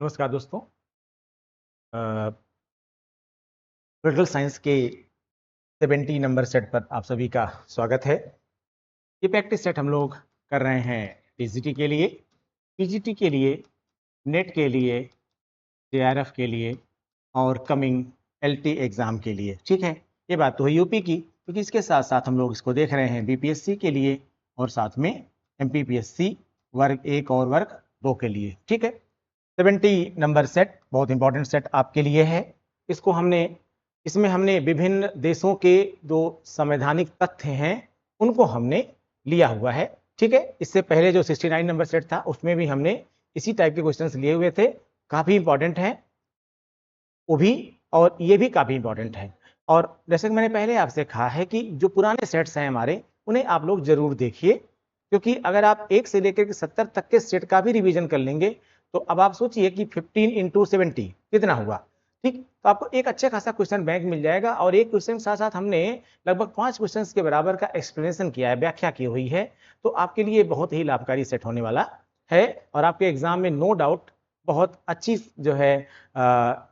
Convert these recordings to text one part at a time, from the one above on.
नमस्कार दोस्तों। Political science के 70 नंबर सेट पर आप सभी का स्वागत है। ये प्रैक्टिस सेट हम लोग कर रहे हैं टीजीटी के लिए, पीजीटी के लिए, नेट के लिए, जेआरएफ के लिए और कमिंग एलटी एग्ज़ाम के लिए। ठीक है, ये बात तो है यूपी की, क्योंकि इसके साथ साथ हम लोग इसको देख रहे हैं बीपीएससी के लिए और साथ में एमपीपीएससी वर्ग 1 और वर्ग 2 के लिए। ठीक है, 70 नंबर सेट बहुत इंपॉर्टेंट सेट आपके लिए है। इसमें हमने विभिन्न देशों के जो संवैधानिक तथ्य हैं उनको हमने लिया हुआ है। ठीक है, इससे पहले जो 69 नंबर सेट था उसमें भी हमने इसी टाइप के क्वेश्चंस लिए हुए थे, काफ़ी इंपॉर्टेंट हैं वो भी, और ये भी काफ़ी इंपॉर्टेंट है। और जैसे कि मैंने पहले आपसे कहा है कि जो पुराने सेट्स हैं हमारे, उन्हें आप लोग जरूर देखिए, क्योंकि अगर आप 1 से लेकर के 70 तक के सेट का भी रिवीजन कर लेंगे तो अब आप सोचिए कि 15 × 70 कितना हुआ। ठीक, तो आपको एक अच्छा खासा क्वेश्चन बैंक मिल जाएगा। और एक क्वेश्चन के साथ साथ हमने लगभग 5 क्वेश्चन के बराबर का एक्सप्लेनेशन किया है, व्याख्या की हुई है, तो आपके लिए बहुत ही लाभकारी सेट होने वाला है और आपके एग्जाम में नो डाउट बहुत अच्छी जो है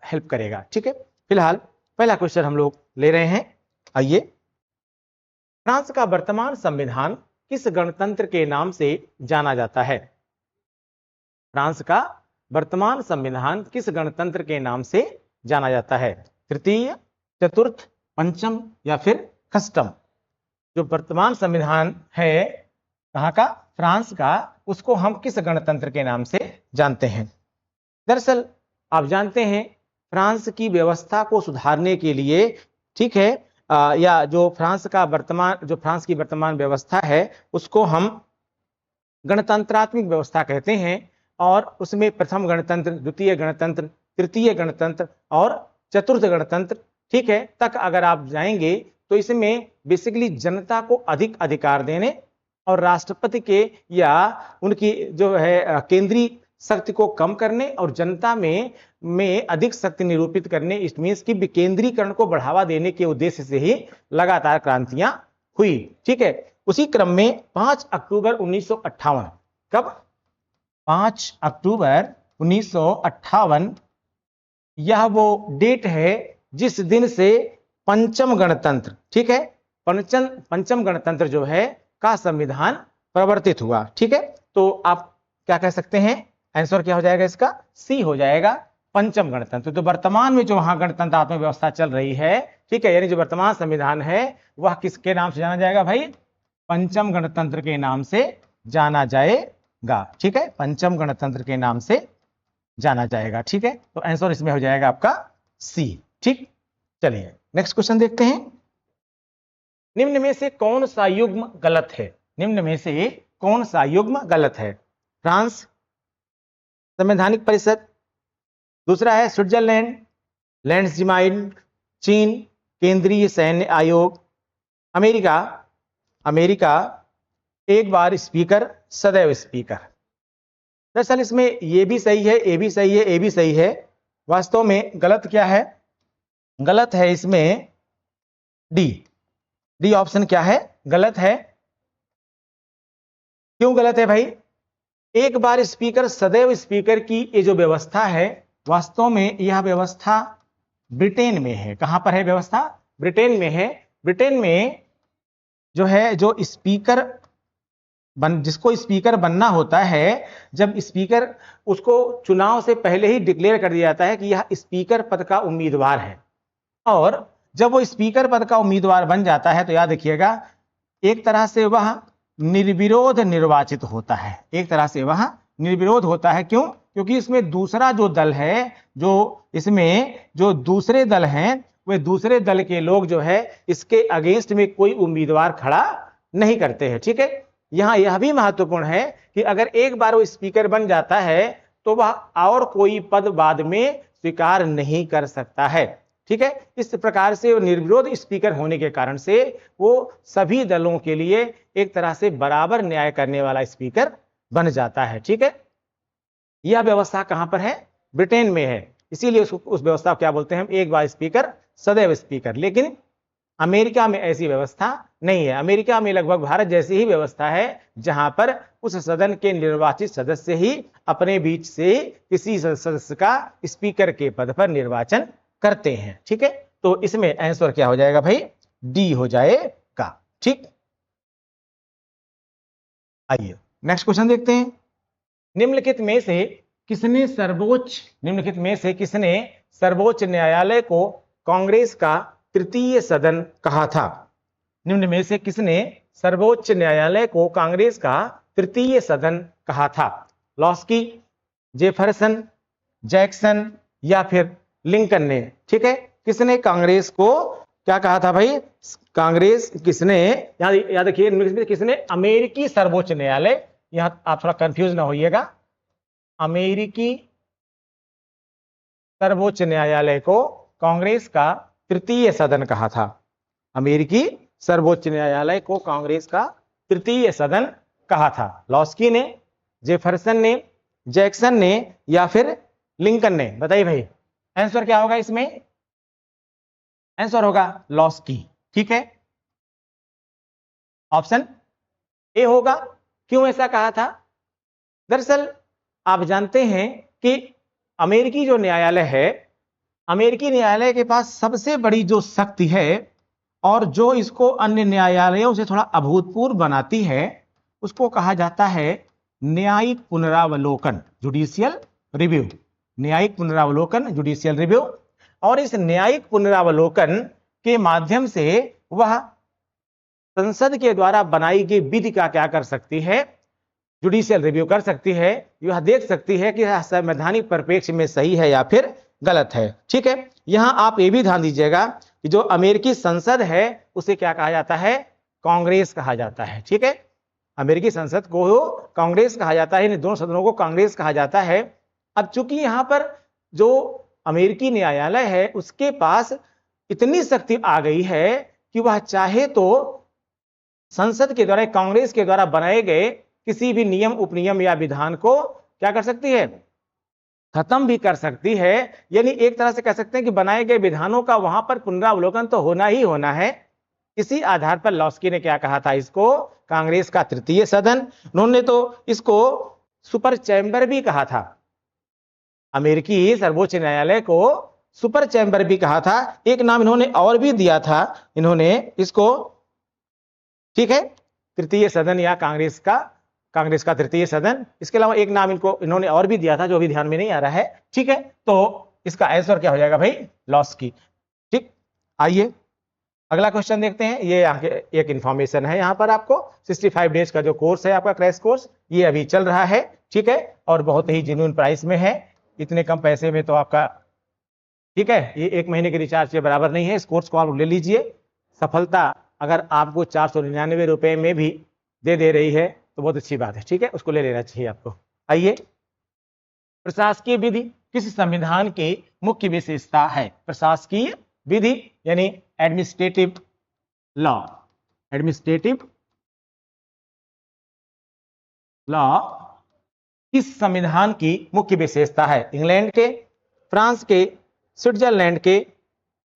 हेल्प करेगा। ठीक है, फिलहाल पहला क्वेश्चन हम लोग ले रहे हैं। आइए, फ्रांस का वर्तमान संविधान किस गणतंत्र के नाम से जाना जाता है? फ्रांस का वर्तमान संविधान किस गणतंत्र के नाम से जाना जाता है? तृतीय, चतुर्थ, पंचम या फिर षष्ठम? जो वर्तमान संविधान है कहाँ का? फ्रांस का, उसको हम किस गणतंत्र के नाम से जानते हैं? दरअसल आप जानते हैं फ्रांस की व्यवस्था को सुधारने के लिए, ठीक है, या जो फ्रांस की वर्तमान व्यवस्था है उसको हम गणतंत्रात्मक व्यवस्था कहते हैं। और उसमें प्रथम गणतंत्र, द्वितीय गणतंत्र, तृतीय गणतंत्र और चतुर्थ गणतंत्र, ठीक है, तक अगर आप जाएंगे तो इसमें बेसिकली जनता को अधिक अधिकार देने और राष्ट्रपति के या उनकी जो है केंद्रीय शक्ति को कम करने और जनता में अधिक शक्ति निरूपित करने, इट मीन्स की विकेंद्रीकरण को बढ़ावा देने के उद्देश्य से ही लगातार क्रांतियां हुई। ठीक है, उसी क्रम में 5 अक्टूबर 1958, कब? 5 अक्टूबर 1958, यह वो डेट है जिस दिन से पंचम गणतंत्र, ठीक है, पंचम गणतंत्र जो है का संविधान प्रवर्तित हुआ। ठीक है, तो आप क्या कह सकते हैं? आंसर क्या हो जाएगा इसका? सी हो जाएगा, पंचम गणतंत्र। तो वर्तमान में जो वहां गणतंत्रात्मक व्यवस्था चल रही है, ठीक है, यानी जो वर्तमान संविधान है वह किसके नाम से जाना जाएगा भाई? पंचम गणतंत्र के नाम से जाना जाएगा। ठीक है, पंचम गणतंत्र के नाम से जाना जाएगा। ठीक है, तो आंसर इसमें हो जाएगा आपका सी। ठीक, चलिए नेक्स्ट क्वेश्चन देखते हैं। निम्न में से कौन सा युग्म गलत है? निम्न में से कौन सा युग्म गलत है? फ्रांस संवैधानिक परिषद, दूसरा है स्विट्जरलैंड, लैंड्समाइंड, चीन केंद्रीय सैन्य आयोग, अमेरिका एक बार स्पीकर सदैव स्पीकर। दरअसल इसमें ये भी सही है, ए भी सही है, ए भी सही है। वास्तव में गलत क्या है? गलत है इसमें डी ऑप्शन क्या है? गलत है। क्यों गलत है भाई? एक बार स्पीकर सदैव स्पीकर की ये जो व्यवस्था है, वास्तव में यह व्यवस्था ब्रिटेन में है। कहां पर है व्यवस्था? ब्रिटेन में है। ब्रिटेन में जो है, जो स्पीकर जिसको स्पीकर बनना होता है, जब स्पीकर, उसको चुनाव से पहले ही डिक्लेयर कर दिया जाता है कि यह स्पीकर पद का उम्मीदवार है। और जब वो स्पीकर पद का उम्मीदवार बन जाता है तो याद रखिएगा, एक तरह से वह निर्विरोध निर्वाचित होता है। एक तरह से वह निर्विरोध होता है। क्यों? क्योंकि इसमें दूसरा जो दल है, इसमें जो दूसरे दल हैं, वे दूसरे दल के लोग जो है इसके अगेंस्ट में कोई उम्मीदवार खड़ा नहीं करते हैं। ठीक है, यहां यह भी महत्वपूर्ण है कि अगर एक बार वो स्पीकर बन जाता है तो वह और कोई पद बाद में स्वीकार नहीं कर सकता है। ठीक है, इस प्रकार से निर्विरोध स्पीकर होने के कारण से वो सभी दलों के लिए एक तरह से बराबर न्याय करने वाला स्पीकर बन जाता है। ठीक है, यह व्यवस्था कहां पर है? ब्रिटेन में है। इसीलिए उस व्यवस्था को क्या बोलते हैं हम? एक बार स्पीकर सदैव स्पीकर। लेकिन अमेरिका में ऐसी व्यवस्था नहीं है। अमेरिका में लगभग भारत जैसी ही व्यवस्था है, जहां पर उस सदन के निर्वाचित सदस्य ही अपने बीच से किसी सदस्य का स्पीकर के पद पर निर्वाचन करते हैं। ठीक है, तो इसमें आंसर क्या हो जाएगा भाई? डी हो जाएगा। ठीक, आइए नेक्स्ट क्वेश्चन देखते हैं। निम्नलिखित में से किसने सर्वोच्च न्यायालय को कांग्रेस का तृतीय सदन कहा था? निम्न में से किसने सर्वोच्च न्यायालय को कांग्रेस का तृतीय सदन कहा था? लॉस्की, जेफरसन, जैक्सन या फिर लिंकन ने? ठीक है, किसने कांग्रेस को क्या कहा था भाई? कांग्रेस किसने, याद रखिए, किसने अमेरिकी सर्वोच्च न्यायालय, यहां आप थोड़ा कंफ्यूज ना होइएगा, अमेरिकी सर्वोच्च न्यायालय को कांग्रेस का तृतीय सदन कहा था। अमेरिकी सर्वोच्च न्यायालय को कांग्रेस का तृतीय सदन कहा था। लॉस्की ने, जेफरसन ने, जैक्सन ने या फिर लिंकन ने? बताइए भाई, आंसर क्या होगा इसमें? आंसर होगा लॉस्की। ठीक है, ऑप्शन ए होगा। क्यों ऐसा कहा था? दरअसल आप जानते हैं कि अमेरिकी जो न्यायालय है, अमेरिकी न्यायालय के पास सबसे बड़ी जो शक्ति है और जो इसको अन्य न्यायालयों से थोड़ा अभूतपूर्व बनाती है, उसको कहा जाता है न्यायिक पुनरावलोकन, जुडिशियल रिव्यू। न्यायिक पुनरावलोकन, जुडिशियल रिव्यू। और इस न्यायिक पुनरावलोकन के माध्यम से वह संसद के द्वारा बनाई गई विधि का क्या कर सकती है? जुडिशियल रिव्यू कर सकती है। यह देख सकती है कि यह संवैधानिक परिप्रेक्ष्य में सही है या फिर गलत है। ठीक है, यहां आप ये भी ध्यान दीजिएगा कि जो अमेरिकी संसद है उसे क्या कहा जाता है? कांग्रेस कहा जाता है। ठीक है, अमेरिकी संसद को कांग्रेस कहा जाता है, इन दोनों सदनों को कांग्रेस कहा जाता है। अब चूंकि यहां पर जो अमेरिकी न्यायालय है उसके पास इतनी शक्ति आ गई है कि वह चाहे तो संसद के द्वारा, कांग्रेस के द्वारा बनाए गए किसी भी नियम, उपनियम या विधान को क्या कर सकती है? खत्म भी कर सकती है। यानी एक तरह से कह सकते हैं कि बनाए गए विधानों का वहां पर पुनरावलोकन तो होना ही होना है। इसी आधार पर लॉस्की ने क्या कहा था? इसको कांग्रेस का तृतीय सदन। उन्होंने तो इसको सुपर चैम्बर भी कहा था। अमेरिकी सर्वोच्च न्यायालय को सुपर चैम्बर भी कहा था। एक नाम इन्होंने और भी दिया था, इन्होंने इसको, ठीक है, तृतीय सदन या कांग्रेस का तृतीय सदन। इसके अलावा एक नाम इन्होंने और भी दिया था जो अभी ध्यान में नहीं आ रहा है। ठीक है, तो इसका आंसर क्या हो जाएगा भाई? लॉस्की। ठीक, आइए अगला क्वेश्चन देखते हैं। ये एक इंफॉर्मेशन है यहाँ पर आपको, 65 डेज का जो कोर्स है आपका क्रैश कोर्स, ये अभी चल रहा है। ठीक है, और बहुत ही जेन्युइन प्राइस में है, इतने कम पैसे में तो आपका, ठीक है, ये 1 महीने के रिचार्ज के बराबर नहीं है। इस कोर्स को आप ले लीजिए। सफलता अगर आपको 499 रुपए में भी दे रही है तो बहुत अच्छी बात है। ठीक है, उसको ले लेना चाहिए आपको। आइए, प्रशासकीय विधि किस संविधान की मुख्य विशेषता है? प्रशासकीय विधि यानी एडमिनिस्ट्रेटिव लॉ, एडमिनिस्ट्रेटिव लॉ किस संविधान की मुख्य विशेषता है? इंग्लैंड के, फ्रांस के, स्विट्जरलैंड के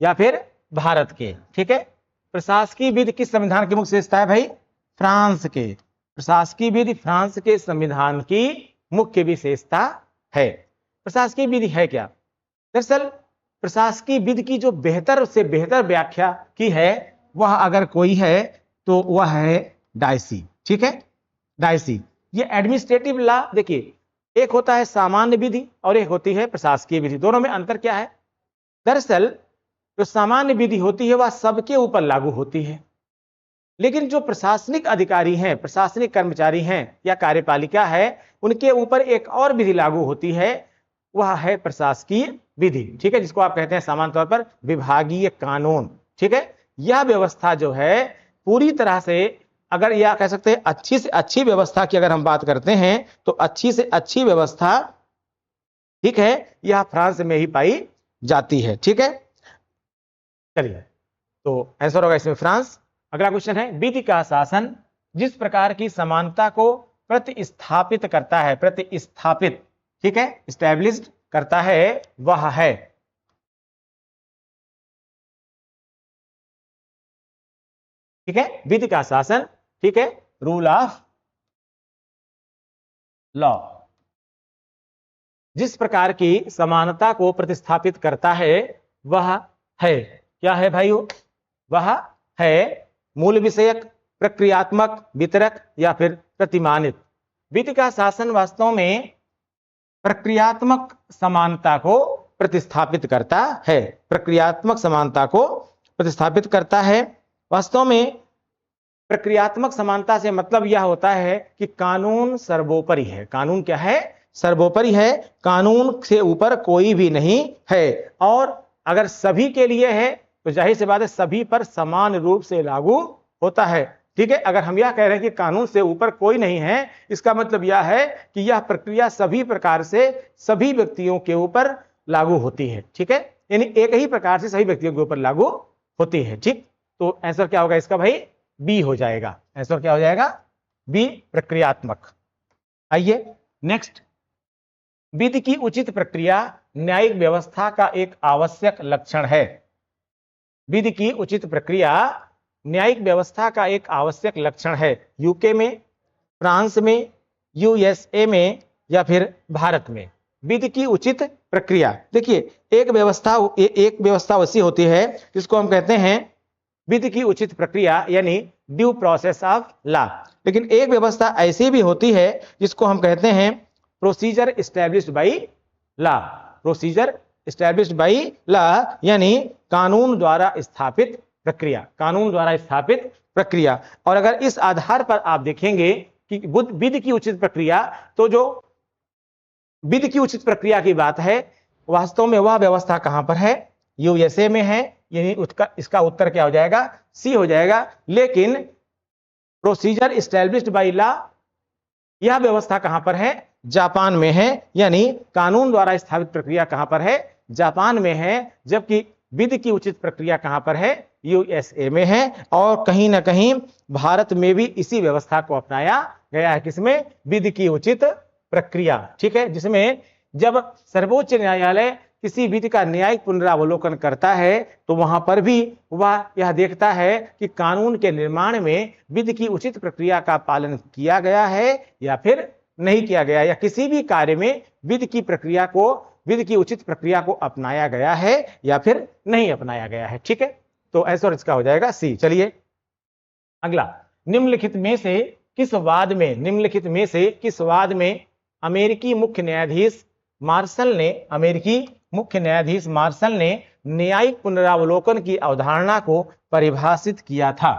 या फिर भारत के? ठीक है, प्रशासकीय विधि किस संविधान की मुख्य विशेषता है भाई? फ्रांस के। प्रशासकीय विधि फ्रांस के संविधान की मुख्य विशेषता है। प्रशासकीय विधि है क्या? दरअसल प्रशासकीय विधि की जो बेहतर से बेहतर व्याख्या की है, वह अगर कोई है तो वह है डायसी। ठीक है, डायसी। ये एडमिनिस्ट्रेटिव लॉ, देखिए, एक होता है सामान्य विधि और एक होती है प्रशासकीय विधि। दोनों में अंतर क्या है? दरअसल जो सामान्य विधि होती है वह सबके ऊपर लागू होती है, लेकिन जो प्रशासनिक अधिकारी हैं, प्रशासनिक कर्मचारी हैं या कार्यपालिका है, उनके ऊपर एक और विधि लागू होती है, वह है प्रशासकीय विधि। ठीक है, जिसको आप कहते हैं सामान्य तौर पर विभागीय कानून। ठीक है, यह व्यवस्था जो है पूरी तरह से, अगर यह कह सकते हैं अच्छी से अच्छी व्यवस्था की अगर हम बात करते हैं तो अच्छी से अच्छी व्यवस्था, ठीक है, यह फ्रांस में ही पाई जाती है। ठीक है, चलिए, तो आंसर होगा इसमें फ्रांस। अगला क्वेश्चन है, विधि का शासन जिस प्रकार की समानता को प्रतिस्थापित करता है, प्रतिस्थापित, ठीक है, स्टैब्लिश्ड करता है, वह है ठीक है, विधि का शासन, ठीक है, रूल ऑफ लॉ, जिस प्रकार की समानता को प्रतिस्थापित करता है वह है, क्या है भाइयों, वह है मूल विषयक, प्रक्रियात्मक, वितरक या फिर प्रतिमानित। विधि का शासन वास्तव में प्रक्रियात्मक समानता को प्रतिस्थापित करता है, प्रक्रियात्मक समानता को प्रतिस्थापित करता है। वास्तव में प्रक्रियात्मक समानता से मतलब यह होता है कि कानून सर्वोपरि है। कानून क्या है, सर्वोपरि है, कानून से ऊपर कोई भी नहीं है, और अगर सभी के लिए है तो जाहिर सी बात है सभी पर समान रूप से लागू होता है। ठीक है, अगर हम यह कह रहे हैं कि कानून से ऊपर कोई नहीं है, इसका मतलब यह है कि यह प्रक्रिया सभी प्रकार से सभी व्यक्तियों के ऊपर लागू होती है। ठीक है, यानी एक ही प्रकार से सभी व्यक्तियों के ऊपर लागू होती है। ठीक, तो आंसर क्या होगा इसका भाई, बी हो जाएगा। आंसर क्या हो जाएगा, बी, प्रक्रियात्मक। आइए नेक्स्ट, विधि की उचित प्रक्रिया न्यायिक व्यवस्था का एक आवश्यक लक्षण है। विधि की उचित प्रक्रिया न्यायिक व्यवस्था का एक आवश्यक लक्षण है। यूके में, फ्रांस में, यूएसए में या फिर भारत में विधि की उचित प्रक्रिया, देखिए एक व्यवस्था वैसी होती है जिसको हम कहते हैं विधि की उचित प्रक्रिया, यानी ड्यू प्रोसेस ऑफ लॉ। लेकिन एक व्यवस्था ऐसी भी होती है जिसको हम कहते हैं procedure established by law. Procedure established by law यानी कानून द्वारा स्थापित प्रक्रिया, कानून द्वारा स्थापित प्रक्रिया। और अगर इस आधार पर आप देखेंगे कि विधि की उचित प्रक्रिया, तो जो विधि की उचित प्रक्रिया की बात है वास्तव में वह व्यवस्था कहां पर है, यूएसए में है, यानी इसका उत्तर क्या हो जाएगा, सी हो जाएगा। लेकिन प्रोसीजर एस्टैब्लिश्ड बाय लॉ यह व्यवस्था कहां पर है, जापान में है, यानी कानून द्वारा स्थापित प्रक्रिया कहां पर है, जापान में है। जबकि विधि की उचित प्रक्रिया कहां पर है, यूएसए में है। और कहीं ना कहीं भारत में भी इसी व्यवस्था को अपनाया गया है, किसमें, विधि की उचित प्रक्रिया। ठीक है, जिसमें जब सर्वोच्च न्यायालय किसी विधि का न्यायिक पुनरावलोकन करता है तो वहां पर भी वह यह देखता है कि कानून के निर्माण में विधि की उचित प्रक्रिया का पालन किया गया है या फिर नहीं किया गया, या किसी भी कार्य में विधि की उचित प्रक्रिया को अपनाया गया है या फिर नहीं अपनाया गया है। ठीक है, तो आंसर इसका हो जाएगा सी। चलिए अगला, निम्नलिखित में से किस वाद में अमेरिकी मुख्य न्यायाधीश मार्शल ने न्यायिक पुनरावलोकन की अवधारणा को परिभाषित किया था।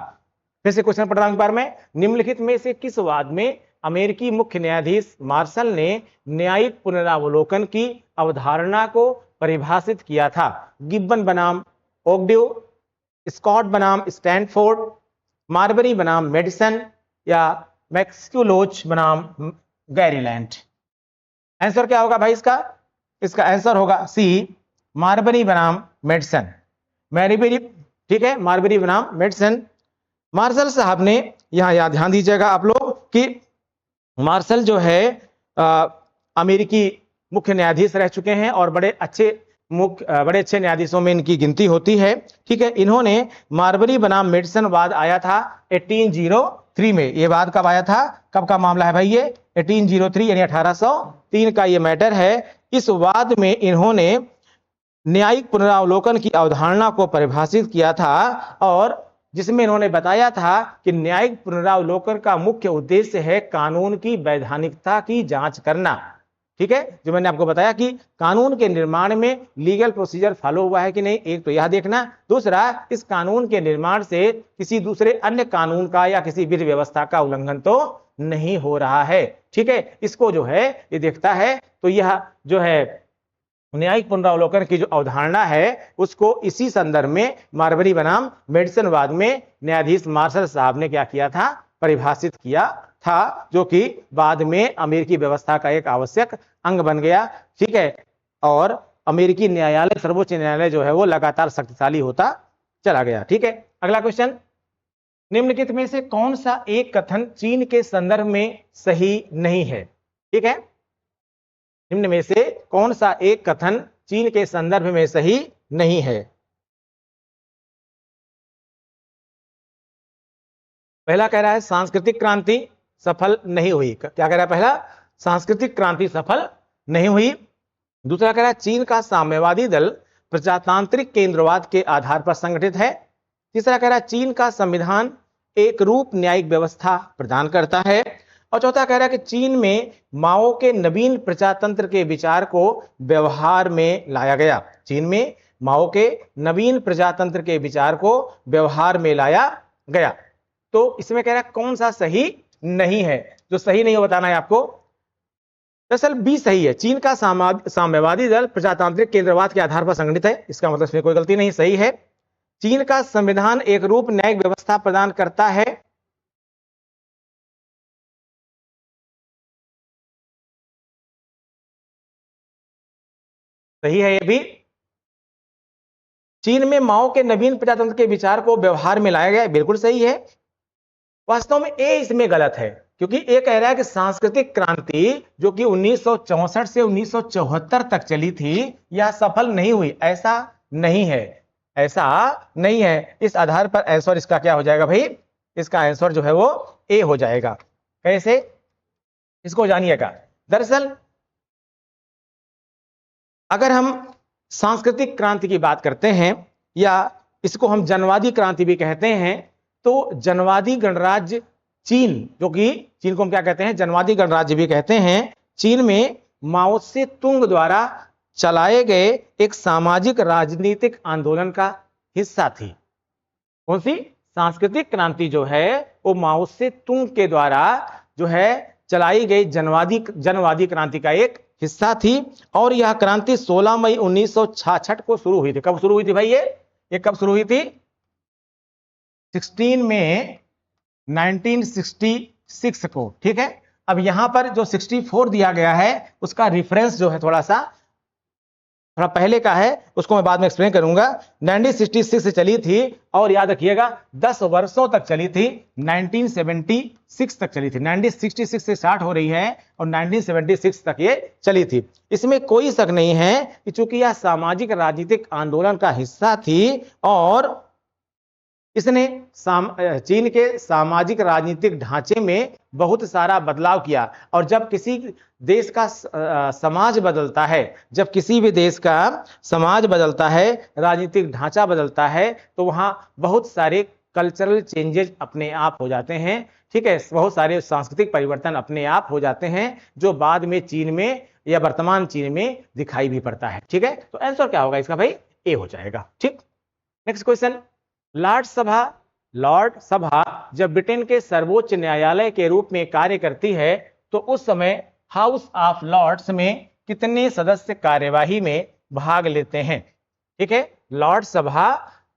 फिर से क्वेश्चन पढ़ रहा हूं एक बार में, निम्नलिखित में से किस वाद में अमेरिकी मुख्य न्यायाधीश मार्शल ने न्यायिक पुनरावलोकन की अवधारणा को परिभाषित किया था। गिब्बन बनाम ओगड्यू, स्कॉट बनाम स्टैनफोर्ड, मार्बरी बनाम मेडिसन या मैक्सक्यूलोच बनाम गैरीलैंड। आंसर क्या होगा भाई इसका आंसर होगा सी, मार्बरी बनाम मेडिसन। ठीक है, मार्बरी बनाम मेडिसन। मार्शल साहब ने यहां ध्यान दीजिएगा आप लोग कि मार्शल जो है अमेरिकी मुख्य न्यायाधीश रह चुके हैं और बड़े अच्छे न्यायाधीशों में इनकी गिनती होती है। ठीक है, इन्होंने मार्बरी बनाम मेडिसन वाद आया था 1803 में। ये वाद कब आया था, कब का मामला है भाई, ये 1803 यानी 1803 का ये मैटर है। इस वाद में इन्होंने न्यायिक पुनरावलोकन की अवधारणा को परिभाषित किया था और जिसमें इन्होंने बताया था कि न्यायिक पुनरावलोकन का मुख्य उद्देश्य है कानून की वैधानिकता की जांच करना। ठीक है, जो मैंने आपको बताया कि कानून के निर्माण में लीगल प्रोसीजर फॉलो हुआ है कि नहीं, एक तो यह देखना, दूसरा इस कानून के निर्माण से किसी दूसरे अन्य कानून का या किसी विधि व्यवस्था का उल्लंघन तो नहीं हो रहा है। ठीक है, इसको जो है ये देखता है। तो यह जो है न्यायिक पुनरावलोकन की जो अवधारणा है उसको इसी संदर्भ में मार्बरी बनाम मेडिसन वाद में न्यायाधीश मार्शल साहब ने क्या किया था, परिभाषित किया था, जो कि बाद में अमेरिकी व्यवस्था का एक आवश्यक अंग बन गया। ठीक है, और अमेरिकी न्यायालय, सर्वोच्च न्यायालय जो है वो लगातार शक्तिशाली होता चला गया। ठीक है, अगला क्वेश्चन, निम्नलिखित में से कौन सा एक कथन चीन के संदर्भ में सही नहीं है। ठीक है, निम्न में से कौन सा एक कथन चीन के संदर्भ में सही नहीं है। पहला कह रहा है सांस्कृतिक क्रांति सफल नहीं हुई। क्या कह रहा है पहला? सांस्कृतिक क्रांति सफल नहीं हुई। दूसरा कह रहा है चीन का साम्यवादी दल प्रजातांत्रिक केंद्रवाद के आधार पर संगठित है। तीसरा कह रहा है चीन का संविधान एक रूप न्यायिक व्यवस्था प्रदान करता है। और चौथा कह रहा है कि चीन में माओ के नवीन प्रजातंत्र के विचार को व्यवहार में लाया गया। चीन में माओ के नवीन प्रजातंत्र के विचार को व्यवहार में लाया गया। तो इसमें कह रहा है कौन सा सही नहीं है? जो सही नहीं है बताना है आपको। दरअसल बी सही है, चीन का साम्यवादी दल प्रजातांत्रिक केंद्रवाद के आधार पर संगठित है। इसका मतलब इसमें कोई गलती नहीं, सही है। चीन का संविधान एक रूप न्यायिक व्यवस्था प्रदान करता है। सही है ये भी। चीन में माओ के नवीन प्रजातंत्र के विचार को व्यवहार में लाया गया, बिल्कुल सही है। वास्तव में ए इसमें गलत है, क्योंकि ए कह रहा है कि सांस्कृतिक क्रांति जो कि 1964 से 1974 तक चली थी यह सफल नहीं हुई। ऐसा नहीं है, ऐसा नहीं है। इस आधार पर आंसर इसका क्या हो जाएगा भाई? इसका आंसर जो है वो ए हो जाएगा। कैसे? इसको जानिएगा। दरअसल अगर हम सांस्कृतिक क्रांति की बात करते हैं या इसको हम जनवादी क्रांति भी कहते हैं, तो जनवादी गणराज्य चीन, जो कि चीन को हम क्या कहते हैं? जनवादी गणराज्य भी कहते हैं। चीन में माओ से तुंग द्वारा चलाए गए एक सामाजिक राजनीतिक आंदोलन का हिस्सा थी। कौन सी? सांस्कृतिक क्रांति जो है वो माओ से तुंग के द्वारा जो है चलाई गई जनवादी क्रांति का एक हिस्सा थी। और यह क्रांति 16 मई 1966 को शुरू हुई थी। कब शुरू हुई थी भाई? ये कब शुरू हुई थी? 16 में 1966 को। ठीक है। अब यहां पर जो 64 दिया गया है उसका रेफरेंस जो है थोड़ा पहले का है, उसको मैं बाद में एक्सप्लेन करूंगा। 1966 से चली थी और याद रखिएगा 10 वर्षों तक चली थी। 1976 तक चली थी। 1966 से स्टार्ट हो रही है और 1976 तक ये चली थी। इसमें कोई शक नहीं है कि चूंकि यह सामाजिक राजनीतिक आंदोलन का हिस्सा थी और इसने चीन के सामाजिक राजनीतिक ढांचे में बहुत सारा बदलाव किया। और जब किसी देश का समाज बदलता है, जब किसी भी देश का समाज बदलता है, राजनीतिक ढांचा बदलता है, तो वहां बहुत सारे कल्चरल चेंजेस अपने आप हो जाते हैं। ठीक है, बहुत सारे सांस्कृतिक परिवर्तन अपने आप हो जाते हैं जो बाद में चीन में या वर्तमान चीन में दिखाई भी पड़ता है। ठीक है, तो आंसर क्या होगा इसका भाई? ए हो जाएगा। ठीक, नेक्स्ट क्वेश्चन। लॉर्ड सभा जब ब्रिटेन के सर्वोच्च न्यायालय के रूप में कार्य करती है तो उस समय हाउस ऑफ लॉर्ड्स में कितने सदस्य कार्यवाही में भाग लेते हैं? ठीक है, लॉर्ड सभा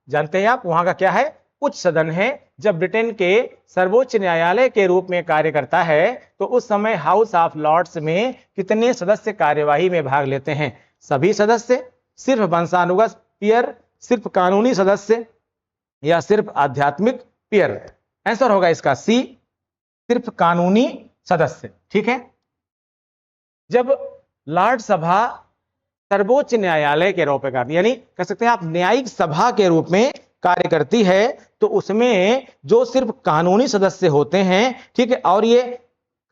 जानते हैं आप, वहां का क्या है? उच्च सदन है। जब ब्रिटेन के सर्वोच्च न्यायालय के रूप में कार्य करता है तो उस समय हाउस ऑफ लॉर्ड्स में कितने सदस्य कार्यवाही में भाग लेते हैं? सभी सदस्य, सिर्फ वंशानुगत पीयर, सिर्फ कानूनी सदस्य या सिर्फ आध्यात्मिक पीयर? आंसर होगा इसका सी, सिर्फ कानूनी सदस्य। ठीक है, जब लॉर्ड सभा सर्वोच्च न्यायालय के रूप में कार्य, यानी कह सकते हैं आप न्यायिक सभा के रूप में कार्य करती है, तो उसमें जो सिर्फ कानूनी सदस्य होते हैं, ठीक है, और ये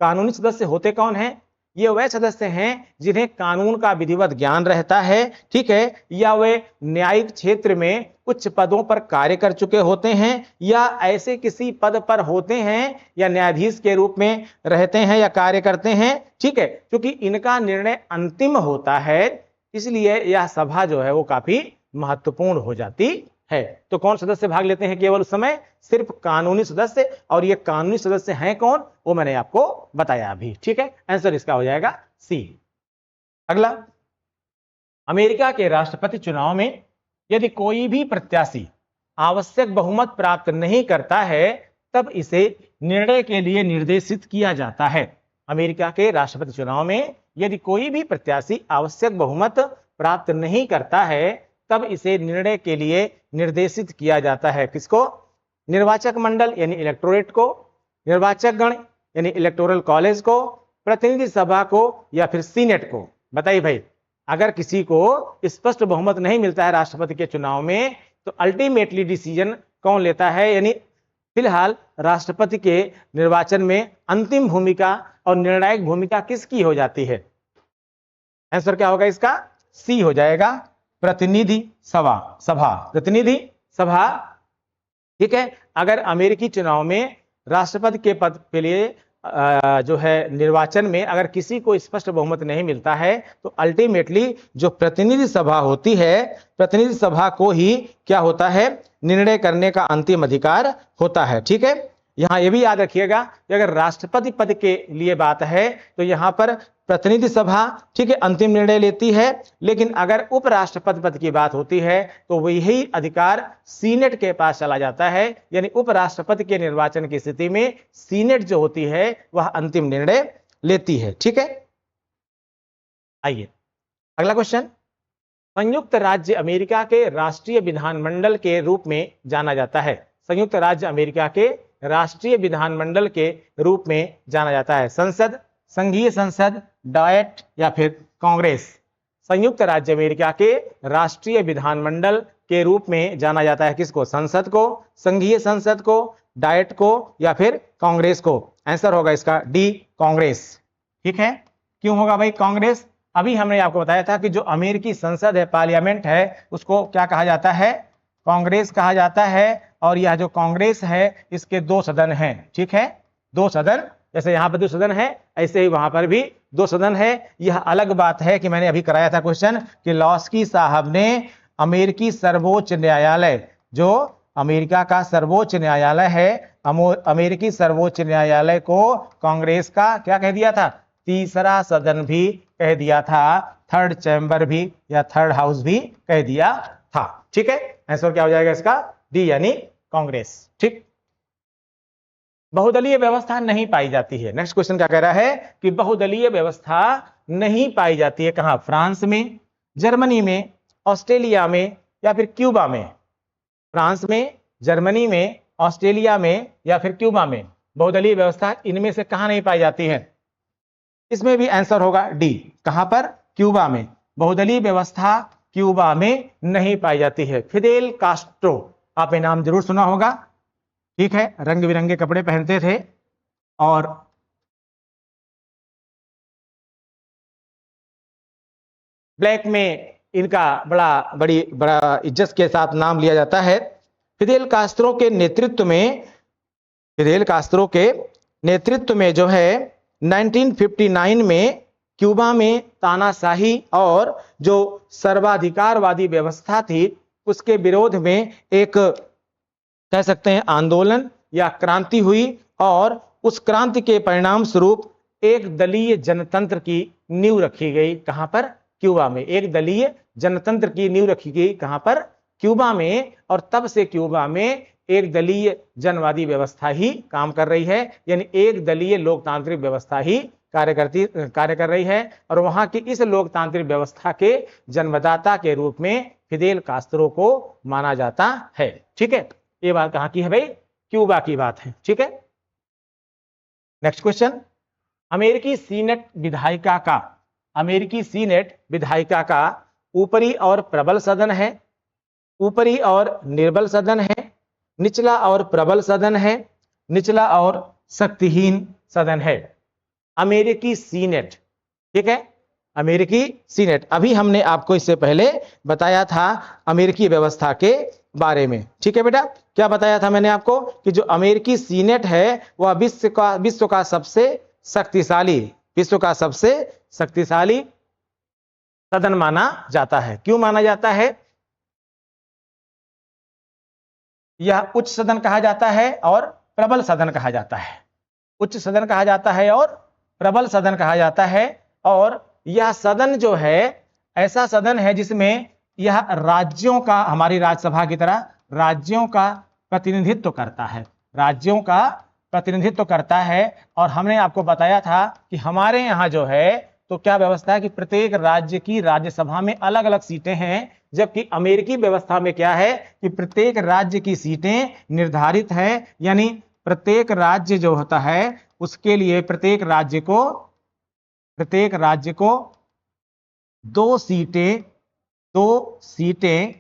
कानूनी सदस्य होते कौन हैं? ये वह सदस्य हैं जिन्हें कानून का विधिवत ज्ञान रहता है। ठीक है, या वे न्यायिक क्षेत्र में उच्च पदों पर कार्य कर चुके होते हैं या ऐसे किसी पद पर होते हैं या न्यायाधीश के रूप में रहते हैं या कार्य करते हैं। ठीक है, क्योंकि इनका निर्णय अंतिम होता है, इसलिए यह सभा जो है वो काफी महत्वपूर्ण हो जाती है। तो कौन सदस्य भाग लेते हैं केवल उस समय? सिर्फ कानूनी सदस्य। और ये कानूनी सदस्य हैं कौन, वो मैंने आपको बताया अभी। ठीक है, आंसर इसका हो जाएगा सी। अगला, अमेरिका के राष्ट्रपति चुनाव में यदि कोई भी प्रत्याशी आवश्यक बहुमत प्राप्त नहीं करता है तब इसे निर्णय के लिए निर्देशित किया जाता है। अमेरिका के राष्ट्रपति चुनाव में यदि कोई भी प्रत्याशी आवश्यक बहुमत प्राप्त नहीं करता है तब इसे निर्णय के लिए निर्देशित किया जाता है। किसको? निर्वाचक मंडल यानी इलेक्टोरेट को, निर्वाचक गण यानी इलेक्टोरल कॉलेज को, प्रतिनिधि सभा को या फिर सीनेट को। बताइए भाई, अगर किसी को स्पष्ट बहुमत नहीं मिलता है राष्ट्रपति के चुनाव में तो अल्टीमेटली डिसीजन कौन लेता है? यानी फिलहाल राष्ट्रपति के निर्वाचन में अंतिम भूमिका और निर्णायक भूमिका किसकी हो जाती है? आंसर क्या होगा इसका? सी हो जाएगा, प्रतिनिधि सभा, प्रतिनिधि सभा। ठीक है, अगर अमेरिकी चुनाव में राष्ट्रपति के पद के लिए जो है निर्वाचन में अगर किसी को स्पष्ट बहुमत नहीं मिलता है तो अल्टीमेटली जो प्रतिनिधि सभा होती है, प्रतिनिधि सभा को ही क्या होता है? निर्णय करने का अंतिम अधिकार होता है। ठीक है, यहां यह भी याद रखिएगा कि अगर राष्ट्रपति पद के लिए बात है तो यहां पर प्रतिनिधि सभा, ठीक है, अंतिम निर्णय लेती है, लेकिन अगर उपराष्ट्रपति पद की बात होती है तो वही अधिकार सीनेट के पास चला जाता है, यानी उपराष्ट्रपति के निर्वाचन की स्थिति में सीनेट जो होती है वह अंतिम निर्णय लेती है। ठीक है, आइए अगला क्वेश्चन। संयुक्त राज्य अमेरिका के राष्ट्रीय विधानमंडल के रूप में जाना जाता है। संयुक्त राज्य अमेरिका के राष्ट्रीय विधानमंडल के रूप में जाना जाता है। संसद, संघीय संसद, डायट या फिर कांग्रेस। संयुक्त राज्य अमेरिका के राष्ट्रीय विधानमंडल के रूप में जाना जाता है किसको? संसद को, संघीय संसद को, डायट को या फिर कांग्रेस को। आंसर होगा इसका डी, कांग्रेस। ठीक है, क्यों होगा भाई कांग्रेस? अभी हमने आपको बताया था कि जो अमेरिकी संसद है, पार्लियामेंट है, उसको क्या कहा जाता है? कांग्रेस कहा जाता है। और यह जो कांग्रेस है इसके दो सदन हैं। ठीक है, दो सदन, जैसे यहाँ पर दो सदन है ऐसे ही वहां पर भी दो सदन है। यह अलग बात है कि मैंने अभी कराया था क्वेश्चन कि लॉस्की साहब ने अमेरिकी सर्वोच्च न्यायालय, जो अमेरिका का सर्वोच्च न्यायालय है, अमेरिकी सर्वोच्च न्यायालय को कांग्रेस का क्या कह दिया था? तीसरा सदन भी कह दिया था, थर्ड चैम्बर भी या थर्ड हाउस भी कह दिया था। ठीक है, आंसर क्या हो जाएगा इसका? डी यानी कांग्रेस। ठीक, बहुदलीय व्यवस्था नहीं पाई जाती है। नेक्स्ट क्वेश्चन क्या कह रहा है कि बहुदलीय व्यवस्था नहीं पाई जाती है कहां? फ्रांस में, जर्मनी में, ऑस्ट्रेलिया में या फिर क्यूबा में। फ्रांस में, जर्मनी में, ऑस्ट्रेलिया में या फिर क्यूबा में बहुदलीय व्यवस्था इनमें से कहां नहीं पाई जाती है? इसमें भी आंसर होगा डी। कहां पर? क्यूबा में। बहुदलीय व्यवस्था क्यूबा में नहीं पाई जाती है। फिदेल कास्ट्रो, आपने नाम जरूर सुना होगा। ठीक है, रंग बिरंगे कपड़े पहनते थे और ब्लैक में इनका बड़ा इज्जत के साथ नाम लिया जाता है। फिदेल कास्ट्रो के नेतृत्व में, फिदेल कास्ट्रो के नेतृत्व में जो है 1959 में क्यूबा में तानाशाही और जो सर्वाधिकारवादी व्यवस्था थी उसके विरोध में एक कह सकते हैं आंदोलन या क्रांति हुई और उस क्रांति के परिणाम स्वरूप एक दलीय जनतंत्र की नींव रखी गई। कहां पर? क्यूबा में। एक दलीय जनतंत्र की नींव रखी गई कहां पर? क्यूबा में। और तब से क्यूबा में एक दलीय जनवादी व्यवस्था ही काम कर रही है, यानी एक दलीय लोकतांत्रिक व्यवस्था ही कार्य कर रही है। और वहां की इस लोकतांत्रिक व्यवस्था के जन्मदाता के रूप में फिदेल कास्ट्रो को माना जाता है। ठीक है, ये बात कहां की है भाई? क्यूबा की बात है। ठीक है, नेक्स्ट क्वेश्चन। अमेरिकी सीनेट विधायिका का ऊपरी और प्रबल सदन है, ऊपरी और निर्बल सदन है, निचला और प्रबल सदन है, निचला और शक्तिहीन सदन है। अमेरिकी सीनेट, ठीक है, अमेरिकी सीनेट। अभी हमने आपको इससे पहले बताया था अमेरिकी व्यवस्था के बारे में। ठीक है बेटा, क्या बताया था मैंने आपको कि जो अमेरिकी सीनेट है वह विश्व का सबसे शक्तिशाली सदन माना जाता है। क्यों माना जाता है? यह उच्च सदन कहा जाता है और प्रबल सदन कहा जाता है। उच्च सदन कहा जाता है और प्रबल सदन कहा जाता है। और यह सदन जो है ऐसा सदन है जिसमें यह राज्यों का, हमारी राज्यसभा की तरह राज्यों का प्रतिनिधित्व करता है, राज्यों का प्रतिनिधित्व करता है। और हमने आपको बताया था कि हमारे यहाँ जो है तो क्या व्यवस्था है कि प्रत्येक राज्य की राज्यसभा में अलग अलग सीटें हैं, जबकि अमेरिकी व्यवस्था में क्या है कि प्रत्येक राज्य की सीटें निर्धारित है, यानी प्रत्येक राज्य जो होता है उसके लिए प्रत्येक राज्य को दो सीटें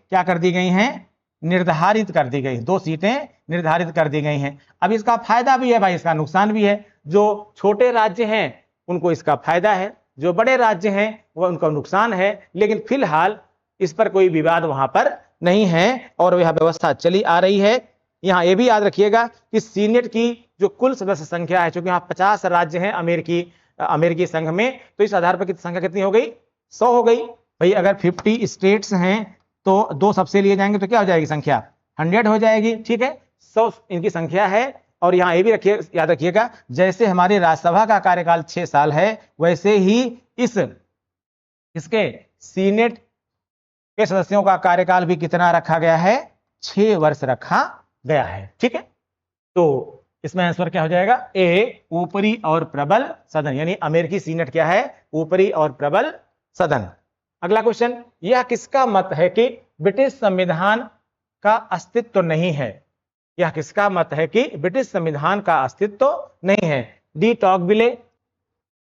क्या कर दी गई हैं? निर्धारित कर दी गई। दो सीटें निर्धारित कर दी गई हैं। अब इसका फायदा भी है भाई, इसका नुकसान भी है। जो छोटे राज्य हैं उनको इसका फायदा है, जो बड़े राज्य हैं वो उनका नुकसान है, लेकिन फिलहाल इस पर कोई विवाद वहां पर नहीं है और यह व्यवस्था चली आ रही है। यहाँ ये भी याद रखिएगा कि सीनेट की जो कुल सदस्य संख्या है, चूंकि यहाँ 50 राज्य हैं अमेरिकी संघ में, तो इस आधार पर संख्या कितनी हो गई? 100 हो गई भाई। अगर 50 स्टेट्स हैं तो 2 सबसे लिए जाएंगे तो क्या हो जाएगी संख्या? 100 हो जाएगी। ठीक है, 100 इनकी संख्या है। और यहाँ ये भी याद रखिएगा, जैसे हमारी राज्यसभा का कार्यकाल 6 साल है, वैसे ही इसके सीनेट के सदस्यों का कार्यकाल भी कितना रखा गया है? 6 वर्ष रखा गया है। ठीक है, तो इसमें आंसर क्या हो जाएगा? ए, ऊपरी और प्रबल सदन, यानी अमेरिकी सीनेट क्या है? ऊपरी और प्रबल सदन। अगला क्वेश्चन, यह किसका मत है कि ब्रिटिश संविधान का अस्तित्व नहीं है? यह किसका मत है कि ब्रिटिश संविधान का अस्तित्व नहीं है? D टॉकविले,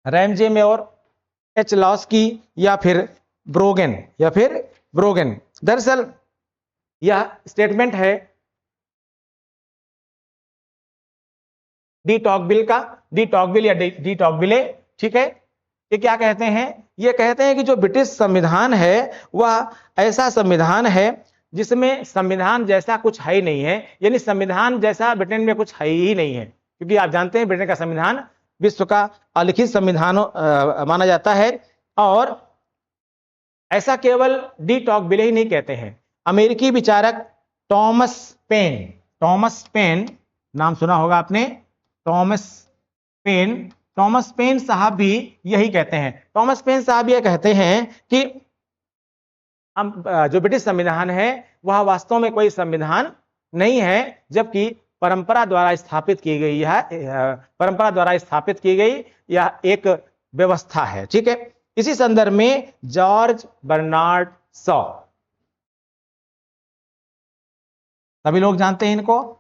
Ramsay mayor, H Laski या फिर ब्रोगेन। दरअसल यह स्टेटमेंट है डी टॉकविले। ठीक है, ये क्या कहते हैं? ये कहते हैं कि जो ब्रिटिश संविधान है वह ऐसा संविधान है जिसमें संविधान जैसा कुछ है ही नहीं है, यानी संविधान जैसा ब्रिटेन में कुछ है ही नहीं है। क्योंकि आप जानते हैं ब्रिटेन का संविधान विश्व का अलिखित संविधान माना जाता है। और ऐसा केवल डी टॉकविले ही नहीं कहते हैं, अमेरिकी विचारक टॉमस पेन, नाम सुना होगा आपने, टॉमस पेन साहब भी यही कहते हैं। टॉमस पेन साहब यह कहते हैं कि जो ब्रिटिश संविधान है वह वास्तव में कोई संविधान नहीं है, जबकि परंपरा द्वारा स्थापित की गई यह एक व्यवस्था है। ठीक है, इसी संदर्भ में जॉर्ज बर्नार्ड शॉ, सभी लोग जानते हैं इनको,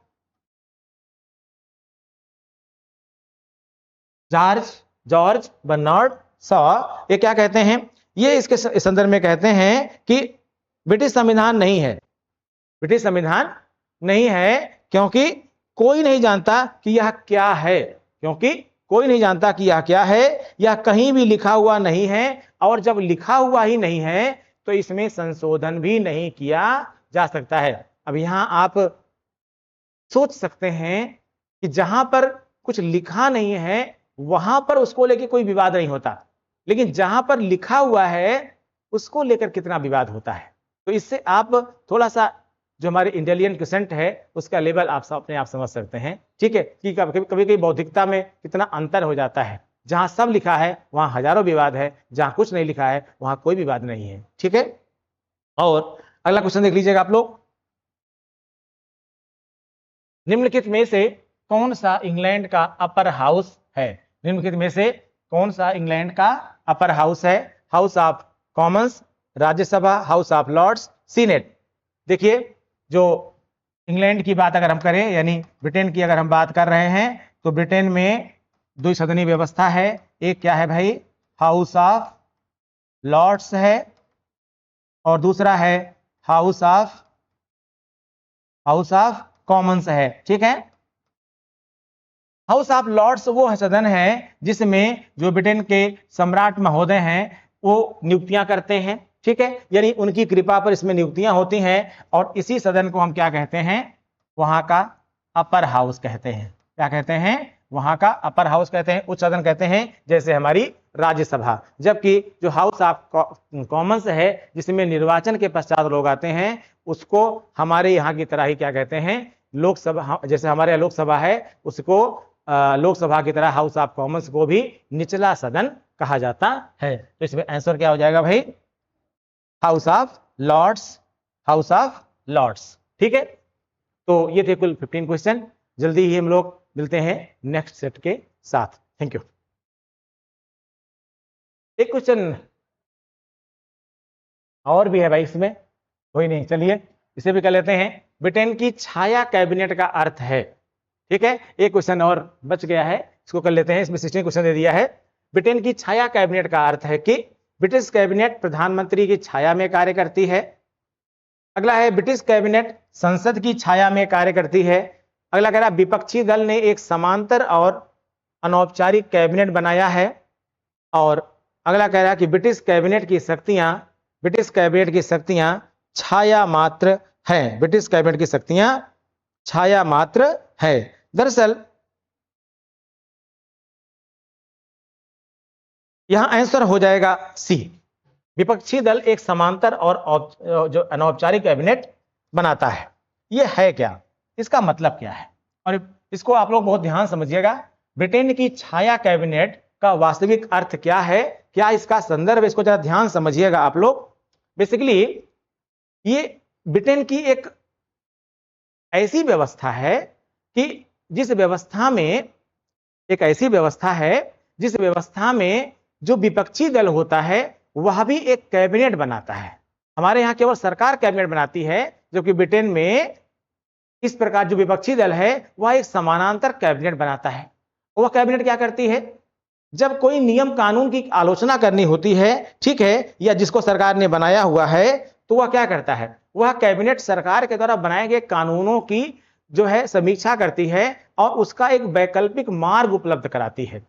जॉर्ज बर्नार्ड शॉ, ये क्या कहते हैं? ये इसके संदर्भ में कहते हैं कि ब्रिटिश संविधान नहीं है, क्योंकि कोई नहीं जानता कि यह क्या है, यह कहीं भी लिखा हुआ नहीं है, और जब लिखा हुआ ही नहीं है तो इसमें संशोधन भी नहीं किया जा सकता है। अब यहां आप सोच सकते हैं कि जहां पर कुछ लिखा नहीं है वहां पर उसको लेकर कोई विवाद नहीं होता, लेकिन जहां पर लिखा हुआ है उसको लेकर कितना विवाद होता है। तो इससे आप थोड़ा सा जो हमारे इंटेलिजेंट क्वेश्चन है उसका लेवल आप अपने आप समझ सकते हैं। ठीक है, कि कभी कभी बौद्धिकता में कितना अंतर हो जाता है। जहां सब लिखा है वहां हजारों विवाद है, जहां कुछ नहीं लिखा है वहां कोई विवाद नहीं है। ठीक है, और अगला क्वेश्चन देख लीजिएगा आप लोग, निम्नलिखित में से कौन सा इंग्लैंड का अपर हाउस है? निम्नलिखित में से कौन सा इंग्लैंड का अपर हाउस है? House of Commons, Rajya Sabha, House of Lords, Senate. देखिए, जो इंग्लैंड की बात अगर हम करें, यानी ब्रिटेन की अगर हम बात कर रहे हैं, तो ब्रिटेन में द्विसदनीय व्यवस्था है। एक क्या है भाई? हाउस ऑफ लॉर्ड्स है, और दूसरा है हाउस ऑफ कॉमन्स है। ठीक है, हाउस ऑफ लॉर्ड्स वो सदन है जिसमें जो ब्रिटेन के सम्राट महोदय हैं वो नियुक्तियां करते हैं। ठीक है, यानी उनकी कृपा पर इसमें नियुक्तियां होती हैं, और इसी सदन को हम क्या कहते हैं? वहां का अपर हाउस कहते हैं। क्या कहते हैं? वहां का अपर हाउस कहते हैं, उच्च सदन कहते हैं, जैसे हमारी राज्यसभा। जबकि जो हाउस ऑफ कॉमन्स है जिसमें निर्वाचन के पश्चात लोग आते हैं, उसको हमारे यहाँ की तरह ही क्या कहते हैं? लोकसभा। जैसे हमारे यहाँ लोकसभा है, उसको लोकसभा की तरह हाउस ऑफ कॉमन्स को भी निचला सदन कहा जाता है। तो इसमें आंसर क्या हो जाएगा भाई? House of Lords. ठीक है, तो ये थे कुल 15 क्वेश्चन। जल्दी ही हम लोग मिलते हैं नेक्स्ट सेट के साथ। Thank you. एक क्वेश्चन और भी है भाई इसमें, कोई नहीं, चलिए इसे भी कर लेते हैं। ब्रिटेन की छाया कैबिनेट का अर्थ है। ठीक है, एक क्वेश्चन और बच गया है, इसको कर लेते हैं। इसमें 16 क्वेश्चन दे दिया है। ब्रिटेन की छाया कैबिनेट का अर्थ है कि ब्रिटिश कैबिनेट प्रधानमंत्री की छाया में कार्य करती है। अगला है, ब्रिटिश कैबिनेट संसद की छाया में कार्य करती है। अगला कह रहा है विपक्षी दल ने एक समांतर और अनौपचारिक कैबिनेट बनाया है। और अगला कह रहा है कि ब्रिटिश कैबिनेट की शक्तियां छाया मात्र हैं। ब्रिटिश कैबिनेट की शक्तियां छाया मात्र है। दरअसल यहां आंसर हो जाएगा सी। विपक्षी दल एक समांतर और जो अनौपचारिक कैबिनेट बनाता है। यह है क्या, इसका मतलब क्या है, और इसको आप लोग बहुत ध्यान समझिएगा। ब्रिटेन की छाया कैबिनेट का वास्तविक अर्थ क्या है, क्या इसका संदर्भ, इसको जरा ध्यान समझिएगा आप लोग। बेसिकली ये ब्रिटेन की एक ऐसी व्यवस्था है कि जिस व्यवस्था में जो विपक्षी दल होता है वह भी एक कैबिनेट बनाता है। हमारे यहाँ केवल सरकार कैबिनेट बनाती है, जबकि ब्रिटेन में इस प्रकार जो विपक्षी दल है वह एक समानांतर कैबिनेट बनाता है। वह कैबिनेट क्या करती है, जब कोई नियम कानून की आलोचना करनी होती है, ठीक है, या जिसको सरकार ने बनाया हुआ है, तो वह क्या करता है, वह कैबिनेट सरकार के द्वारा बनाए गए कानूनों की जो है समीक्षा करती है और उसका एक वैकल्पिक मार्ग उपलब्ध कराती है।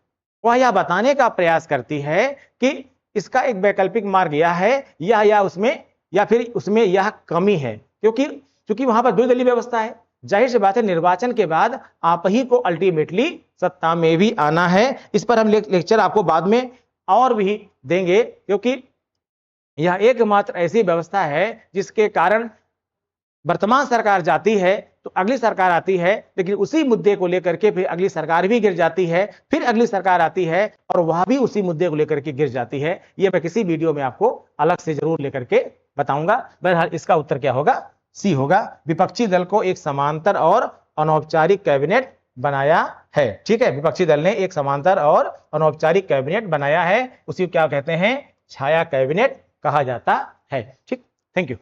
वह यह बताने का प्रयास करती है कि इसका एक वैकल्पिक मार्ग यह है या उसमें, या फिर उसमें यह कमी है, क्योंकि वहां पर द्विदलीय व्यवस्था है। जाहिर सी बात है, निर्वाचन के बाद आप ही को अल्टीमेटली सत्ता में भी आना है। इस पर हम लेक्चर आपको बाद में और भी देंगे, क्योंकि यह एकमात्र ऐसी व्यवस्था है जिसके कारण वर्तमान सरकार जाती है तो अगली सरकार आती है, लेकिन उसी मुद्दे को लेकर के फिर अगली सरकार भी गिर जाती है, फिर अगली सरकार आती है और वह भी उसी मुद्दे को लेकर के गिर जाती है। यह मैं किसी वीडियो में आपको अलग से जरूर लेकर के बताऊंगा। बहरहाल इसका उत्तर क्या होगा, सी होगा। विपक्षी दल को एक समांतर और अनौपचारिक कैबिनेट बनाया है। ठीक है, विपक्षी दल ने एक समांतर और अनौपचारिक कैबिनेट बनाया है, उसी को क्या कहते हैं, छाया कैबिनेट कहा जाता है। ठीक, थैंक यू।